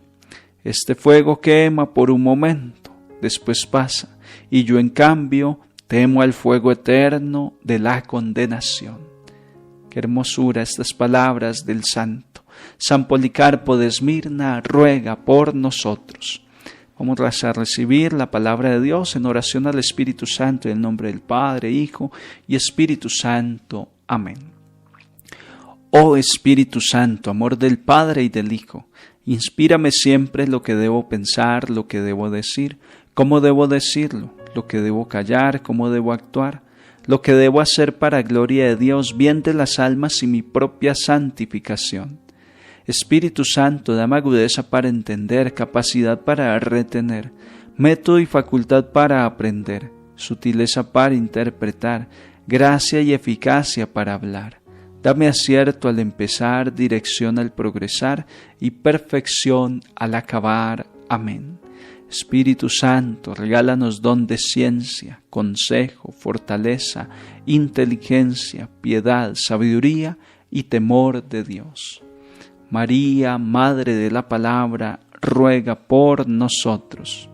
Speaker 8: Este fuego quema por un momento, después pasa, y yo en cambio temo al fuego eterno de la condenación. Qué hermosura estas palabras del santo. San Policarpo de Esmirna ruega por nosotros. Vamos a recibir la palabra de Dios en oración al Espíritu Santo, en el nombre del Padre, Hijo y Espíritu Santo. Amén. Oh Espíritu Santo, amor del Padre y del Hijo, inspírame siempre lo que debo pensar, lo que debo decir, cómo debo decirlo, lo que debo callar, cómo debo actuar, lo que debo hacer para gloria de Dios, bien de las almas y mi propia santificación. Espíritu Santo, dame agudeza para entender, capacidad para retener, método y facultad para aprender, sutileza para interpretar, gracia y eficacia para hablar. Dame acierto al empezar, dirección al progresar y perfección al acabar. Amén. Espíritu Santo, regálanos don de ciencia, consejo, fortaleza, inteligencia, piedad, sabiduría y temor de Dios. María, Madre de la Palabra, ruega por nosotros.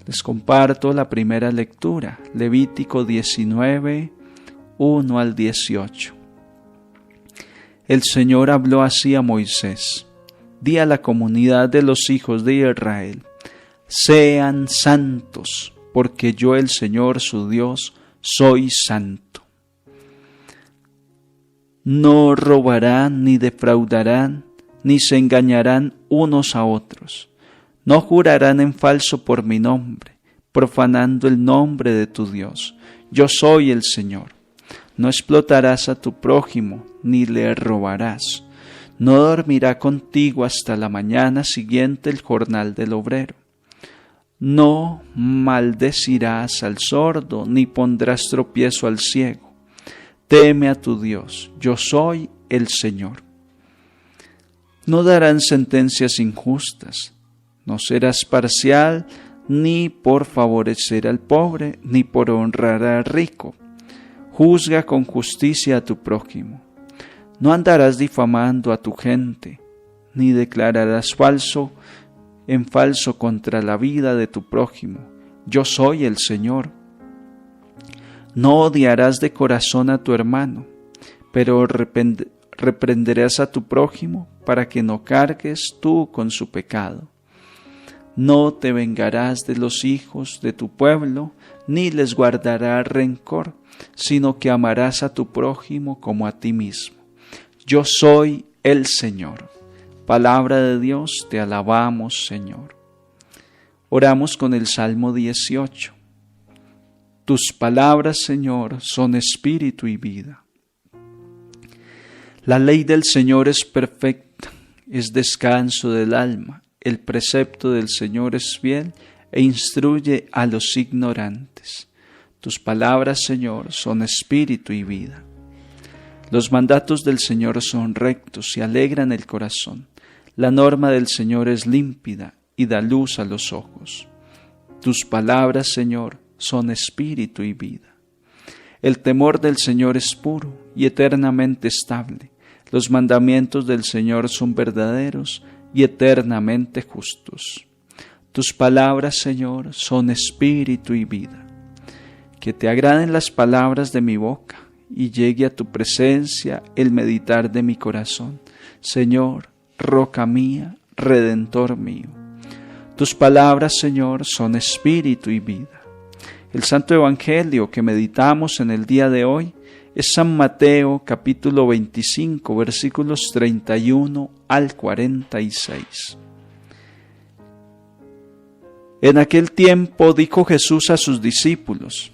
Speaker 8: Les comparto la primera lectura, Levítico 19, 1 al 18. El Señor habló así a Moisés: di a la comunidad de los hijos de Israel: sean santos, porque yo, el Señor su Dios, soy santo. No robarán, ni defraudarán, ni se engañarán unos a otros. No jurarán en falso por mi nombre, profanando el nombre de tu Dios. Yo soy el Señor. No explotarás a tu prójimo, ni le robarás. No dormirá contigo hasta la mañana siguiente el jornal del obrero. No maldecirás al sordo, ni pondrás tropiezo al ciego. Teme a tu Dios, yo soy el Señor. No darán sentencias injustas, no serás parcial, ni por favorecer al pobre, ni por honrar al rico. Juzga con justicia a tu prójimo. No andarás difamando a tu gente, ni declararás en falso contra la vida de tu prójimo. Yo soy el Señor. No odiarás de corazón a tu hermano, pero reprenderás a tu prójimo para que no cargues tú con su pecado. No te vengarás de los hijos de tu pueblo, ni les guardarás rencor, sino que amarás a tu prójimo como a ti mismo. Yo soy el Señor. Palabra de Dios, te alabamos, Señor. Oramos con el Salmo 18. Tus palabras, Señor, son espíritu y vida. La ley del Señor es perfecta, es descanso del alma. El precepto del Señor es fiel e instruye a los ignorantes. Tus palabras, Señor, son espíritu y vida. Los mandatos del Señor son rectos y alegran el corazón. La norma del Señor es límpida y da luz a los ojos. Tus palabras, Señor, son espíritu y vida. El temor del Señor es puro y eternamente estable. Los mandamientos del Señor son verdaderos y eternamente justos. Tus palabras, Señor, son espíritu y vida. Que te agraden las palabras de mi boca y llegue a tu presencia el meditar de mi corazón. Señor, roca mía, redentor mío. Tus palabras, Señor, son espíritu y vida. El Santo Evangelio que meditamos en el día de hoy es San Mateo capítulo 25 versículos 31 al 46. En aquel tiempo dijo Jesús a sus discípulos: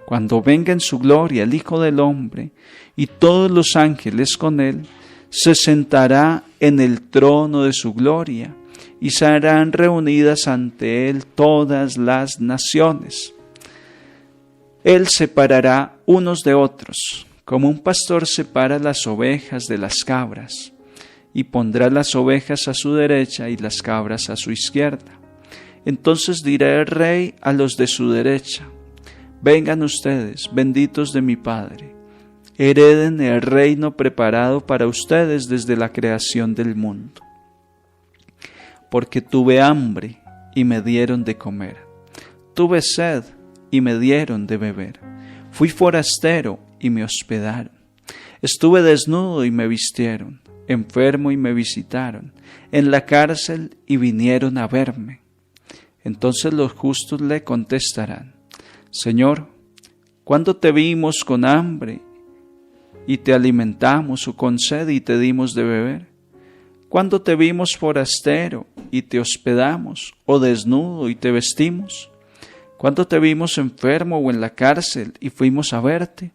Speaker 8: Cuando venga en su gloria el Hijo del Hombre y todos los ángeles con él, se sentará en el trono de su gloria y serán reunidas ante él todas las naciones. Él separará unos de otros, como un pastor separa las ovejas de las cabras, y pondrá las ovejas a su derecha y las cabras a su izquierda. Entonces dirá el Rey a los de su derecha: Vengan ustedes, benditos de mi Padre, hereden el reino preparado para ustedes desde la creación del mundo. Porque tuve hambre y me dieron de comer, tuve sed y me dieron de beber, fui forastero y me hospedaron, estuve desnudo y me vistieron, enfermo y me visitaron, en la cárcel y vinieron a verme. Entonces los justos le contestarán: Señor, ¿cuándo te vimos con hambre y te alimentamos, o con sed y te dimos de beber? ¿Cuándo te vimos forastero y te hospedamos, o desnudo y te vestimos? ¿Cuándo te vimos enfermo o en la cárcel y fuimos a verte?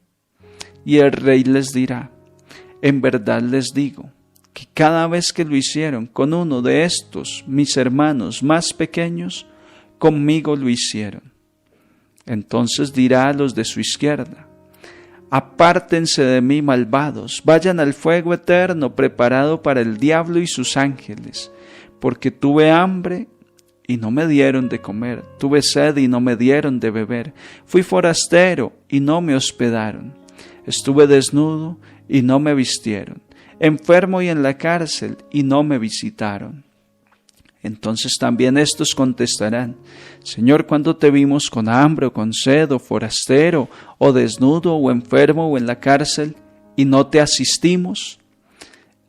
Speaker 8: Y el Rey les dirá: En verdad les digo, que cada vez que lo hicieron con uno de estos mis hermanos más pequeños, conmigo lo hicieron. Entonces dirá a los de su izquierda: Apártense de mí, malvados, vayan al fuego eterno preparado para el diablo y sus ángeles, porque tuve hambre y no me dieron de comer, tuve sed y no me dieron de beber, fui forastero y no me hospedaron, estuve desnudo y no me vistieron, enfermo y en la cárcel y no me visitaron. Entonces también estos contestarán: Señor, ¿cuándo te vimos con hambre o con sed, o forastero, o desnudo, o enfermo, o en la cárcel, y no te asistimos?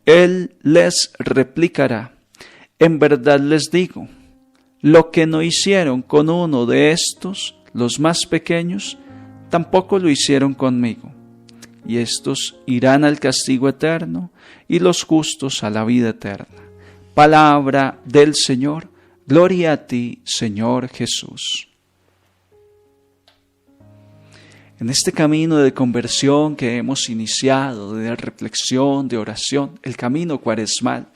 Speaker 8: Él les replicará: En verdad les digo, lo que no hicieron con uno de estos, los más pequeños, tampoco lo hicieron conmigo. Y estos irán al castigo eterno, y los justos a la vida eterna. Palabra del Señor. Gloria a ti, Señor Jesús. En este camino de conversión que hemos iniciado, de reflexión, de oración, el camino cuaresmal,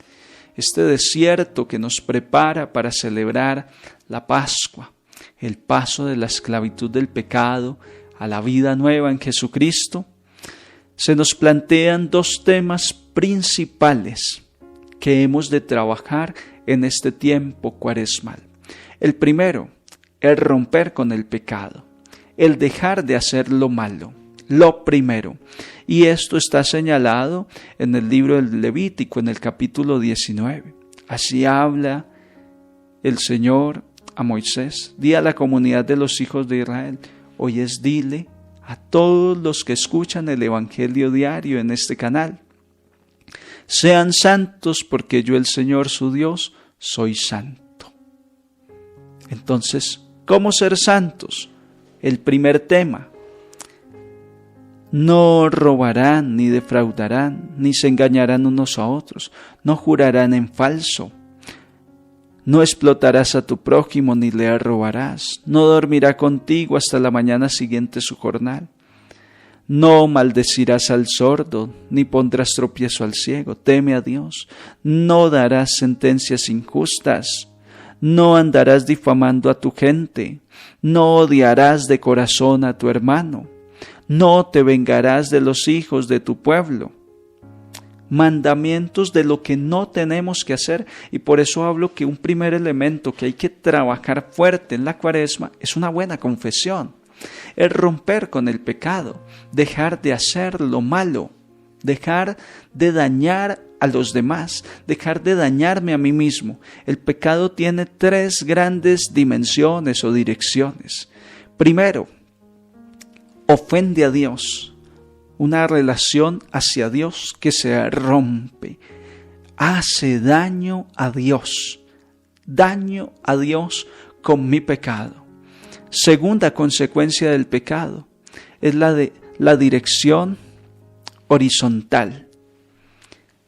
Speaker 8: este desierto que nos prepara para celebrar la Pascua, el paso de la esclavitud del pecado a la vida nueva en Jesucristo, se nos plantean dos temas principales que hemos de trabajar en este tiempo cuaresmal. El primero, el romper con el pecado, el dejar de hacer lo malo, lo primero. Y esto está señalado en el libro del Levítico, en el capítulo 19. Así habla el Señor a Moisés: di a la comunidad de los hijos de Israel, dile a todos los que escuchan el Evangelio diario en este canal. Sean santos porque yo, el Señor su Dios, soy santo. Entonces, ¿cómo ser santos? El primer tema: no robarán, ni defraudarán, ni se engañarán unos a otros, no jurarán en falso, no explotarás a tu prójimo, ni le robarás, no dormirá contigo hasta la mañana siguiente su jornal. No maldecirás al sordo, ni pondrás tropiezo al ciego. Teme a Dios. No darás sentencias injustas. No andarás difamando a tu gente. No odiarás de corazón a tu hermano. No te vengarás de los hijos de tu pueblo. Mandamientos de lo que no tenemos que hacer, y por eso hablo que un primer elemento que hay que trabajar fuerte en la Cuaresma es una buena confesión. Es romper con el pecado, dejar de hacer lo malo, dejar de dañar a los demás, dejar de dañarme a mí mismo. El pecado tiene 3 grandes dimensiones o direcciones. Primero, ofende a Dios, una relación hacia Dios que se rompe, hace daño a Dios con mi pecado. Segunda consecuencia del pecado es la dirección horizontal.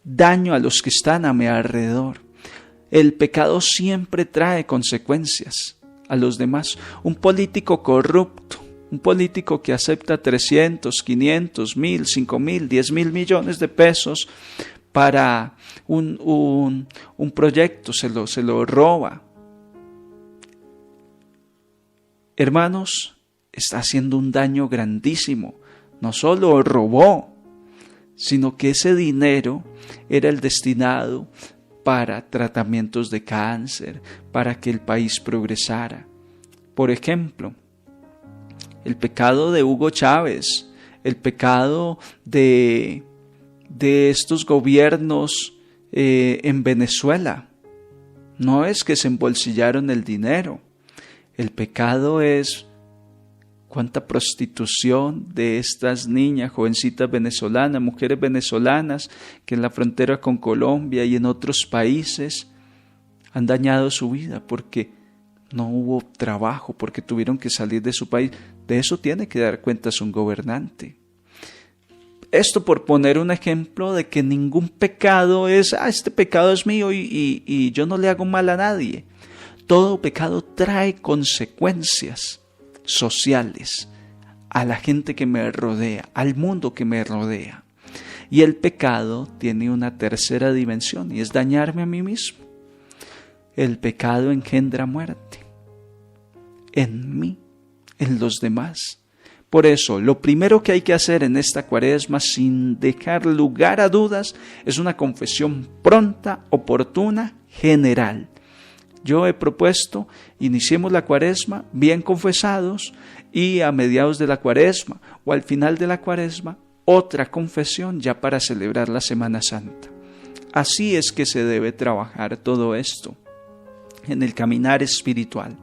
Speaker 8: Daño a los que están a mi alrededor. El pecado siempre trae consecuencias a los demás. Un político corrupto, un político que acepta 300, 500, 1,000, 5,000, 10,000 millones de pesos para un proyecto, se lo roba. Hermanos, está haciendo un daño grandísimo. No solo robó, sino que ese dinero era el destinado para tratamientos de cáncer, para que el país progresara. Por ejemplo, el pecado de Hugo Chávez, el pecado de estos gobiernos en Venezuela, no es que se embolsillaron el dinero. El pecado es cuánta prostitución de estas niñas, jovencitas venezolanas, mujeres venezolanas que en la frontera con Colombia y en otros países han dañado su vida porque no hubo trabajo, porque tuvieron que salir de su país. De eso tiene que dar cuentas un gobernante. Esto por poner un ejemplo de que ningún pecado es, este pecado es mío y yo no le hago mal a nadie. Todo pecado trae consecuencias sociales a la gente que me rodea, al mundo que me rodea. Y el pecado tiene una tercera dimensión y es dañarme a mí mismo. El pecado engendra muerte en mí, en los demás. Por eso, lo primero que hay que hacer en esta Cuaresma, sin dejar lugar a dudas, es una confesión pronta, oportuna, general. Yo he propuesto, iniciemos la Cuaresma bien confesados y a mediados de la Cuaresma o al final de la Cuaresma, otra confesión ya para celebrar la Semana Santa. Así es que se debe trabajar todo esto en el caminar espiritual.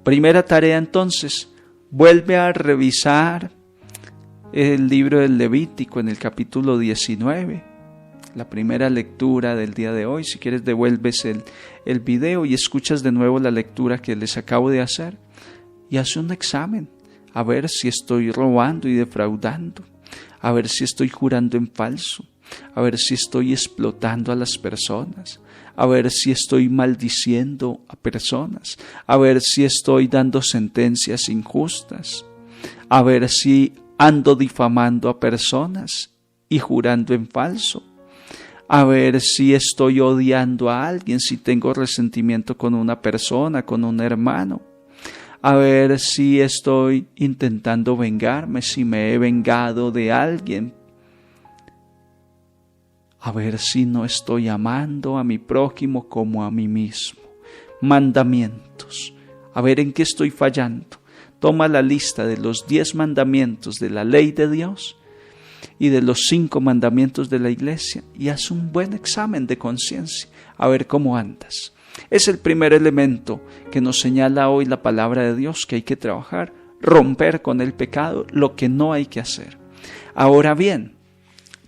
Speaker 8: Primera tarea entonces, vuelve a revisar el libro del Levítico en el capítulo 19. La primera lectura del día de hoy. Si quieres, devuelves el video y escuchas de nuevo la lectura que les acabo de hacer y haz un examen a ver si estoy robando y defraudando, a ver si estoy jurando en falso, a ver si estoy explotando a las personas, a ver si estoy maldiciendo a personas, a ver si estoy dando sentencias injustas, a ver si ando difamando a personas y jurando en falso, a ver si estoy odiando a alguien, si tengo resentimiento con una persona, con un hermano, a ver si estoy intentando vengarme, si me he vengado de alguien, a ver si no estoy amando a mi prójimo como a mí mismo. Mandamientos, a ver en qué estoy fallando. Toma la lista de los 10 mandamientos de la ley de Dios y de los 5 mandamientos de la iglesia y haz un buen examen de conciencia, a ver cómo andas. Es el primer elemento que nos señala hoy la palabra de Dios que hay que trabajar, romper con el pecado, lo que no hay que hacer. Ahora bien,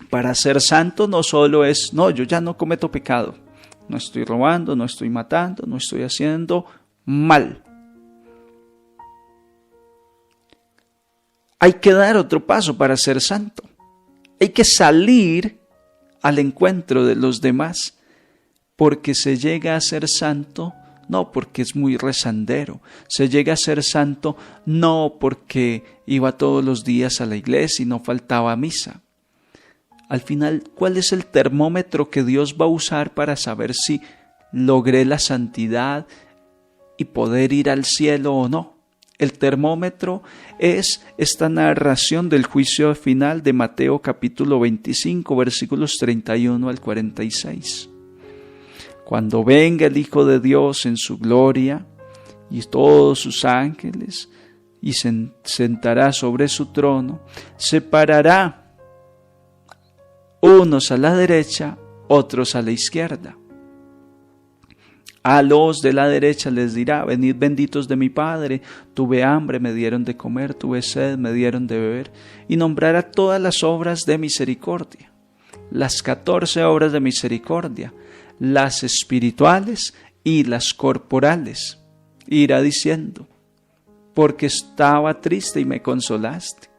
Speaker 8: para ser santo no solo es, no, yo ya no cometo pecado, no estoy robando, no estoy matando, no estoy haciendo mal. Hay que dar otro paso para ser santo. Hay que salir al encuentro de los demás, porque se llega a ser santo no porque es muy rezandero, se llega a ser santo no porque iba todos los días a la iglesia y no faltaba misa. Al final, ¿cuál es el termómetro que Dios va a usar para saber si logré la santidad y poder ir al cielo o no? El termómetro es esta narración del juicio final de Mateo capítulo 25, versículos 31 al 46. Cuando venga el Hijo de Dios en su gloria y todos sus ángeles, y se sentará sobre su trono, separará unos a la derecha, otros a la izquierda. A los de la derecha les dirá: venid benditos de mi Padre, tuve hambre, me dieron de comer, tuve sed, me dieron de beber, y nombrará todas las obras de misericordia, las 14 obras de misericordia, las espirituales y las corporales. Irá diciendo: porque estaba triste y me consolaste,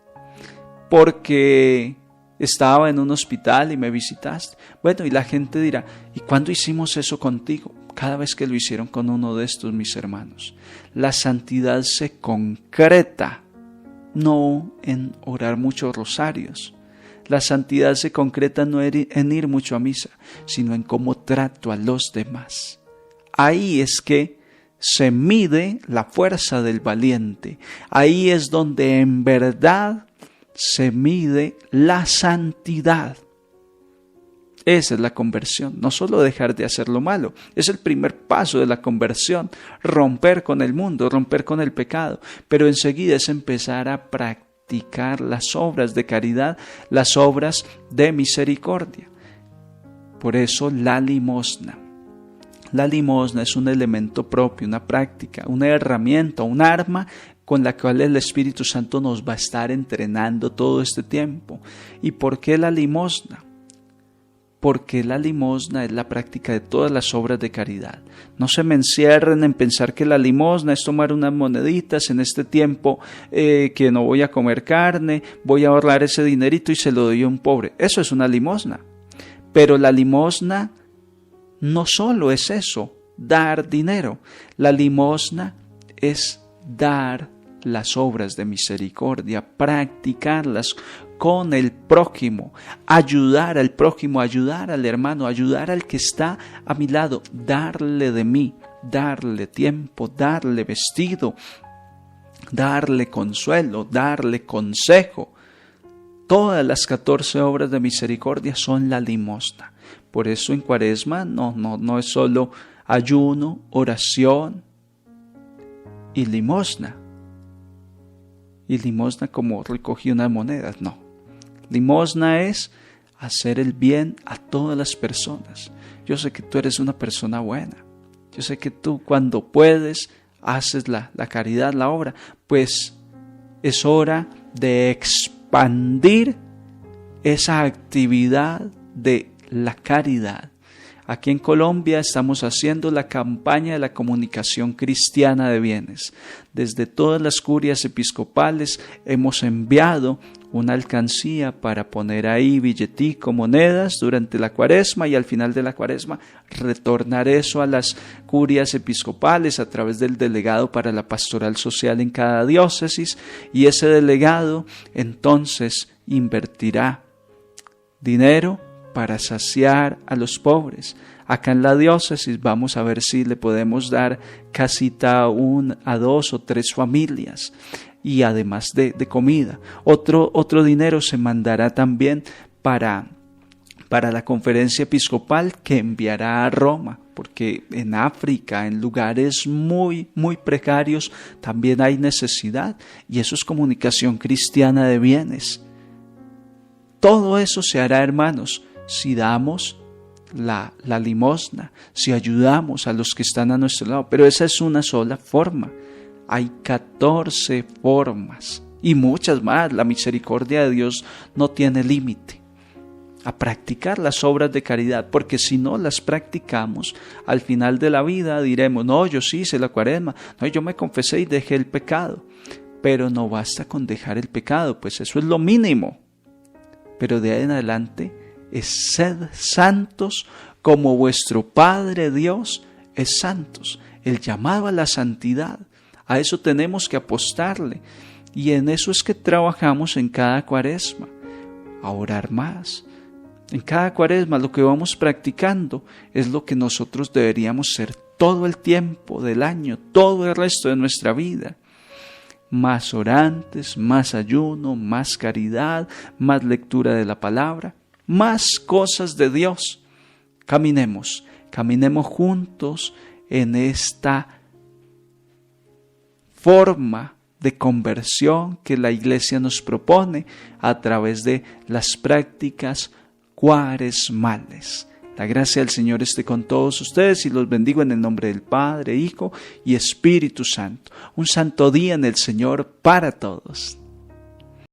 Speaker 8: porque estaba en un hospital y me visitaste. Bueno, y la gente dirá: ¿y cuándo hicimos eso contigo? Cada vez que lo hicieron con uno de estos mis hermanos. La santidad se concreta no en orar muchos rosarios. La santidad se concreta no en ir mucho a misa, sino en cómo trato a los demás. Ahí es que se mide la fuerza del valiente. Ahí es donde en verdad se mide la santidad. Esa es la conversión, no solo dejar de hacer lo malo, es el primer paso de la conversión, romper con el mundo, romper con el pecado, pero enseguida es empezar a practicar las obras de caridad, las obras de misericordia. Por eso la limosna. La limosna es un elemento propio, una práctica, una herramienta, un arma con la cual el Espíritu Santo nos va a estar entrenando todo este tiempo. ¿Y por qué la limosna? Porque la limosna es la práctica de todas las obras de caridad. No se me encierren en pensar que la limosna es tomar unas moneditas en este tiempo que no voy a comer carne, voy a ahorrar ese dinerito y se lo doy a un pobre. Eso es una limosna. Pero la limosna no solo es eso, dar dinero. La limosna es dar las obras de misericordia, practicarlas con el prójimo, ayudar al prójimo, ayudar al hermano, ayudar al que está a mi lado, darle de mí, darle tiempo, darle vestido, darle consuelo, darle consejo. Todas las 14 obras de misericordia son la limosna. Por eso en Cuaresma no es solo ayuno, oración y limosna. Y limosna como recogí unas monedas, no. Limosna es hacer el bien a todas las personas. Yo sé que tú eres una persona buena. Yo sé que tú cuando puedes haces la caridad, la obra. Pues es hora de expandir esa actividad de la caridad. Aquí en Colombia estamos haciendo la campaña de la comunicación cristiana de bienes. Desde todas las curias episcopales hemos enviado una alcancía para poner ahí billetico, monedas durante la Cuaresma, y al final de la Cuaresma retornar eso a las curias episcopales a través del delegado para la pastoral social en cada diócesis, y ese delegado entonces invertirá dinero para saciar a los pobres. Acá en la diócesis vamos a ver si le podemos dar casita a 2 o 3 familias, y además de comida. Otro dinero se mandará también para la conferencia episcopal que enviará a Roma, porque en África, en lugares muy, muy precarios, también hay necesidad, y eso es comunicación cristiana de bienes. Todo eso se hará, hermanos, si damos la limosna, si ayudamos a los que están a nuestro lado. Pero esa es una sola forma. hay 14 formas y muchas más. La misericordia de Dios no tiene límite. A practicar las obras de caridad, porque si no las practicamos, al final de la vida diremos, no, yo sí hice la cuaresma, no, yo me confesé y dejé el pecado. Pero no basta con dejar el pecado, pues eso es lo mínimo. Pero de ahí en adelante es sed santos como vuestro Padre Dios es santos. El llamado a la santidad, a eso tenemos que apostarle. Y en eso es que trabajamos en cada cuaresma, a orar más. En cada cuaresma lo que vamos practicando es lo que nosotros deberíamos ser todo el tiempo del año, todo el resto de nuestra vida. Más orantes, más ayuno, más caridad, más lectura de la palabra, más cosas de Dios. Caminemos juntos en esta forma de conversión que la Iglesia nos propone a través de las prácticas cuaresmales. La gracia del Señor esté con todos ustedes y los bendigo en el nombre del Padre, Hijo y Espíritu Santo. Un santo día en el Señor para todos.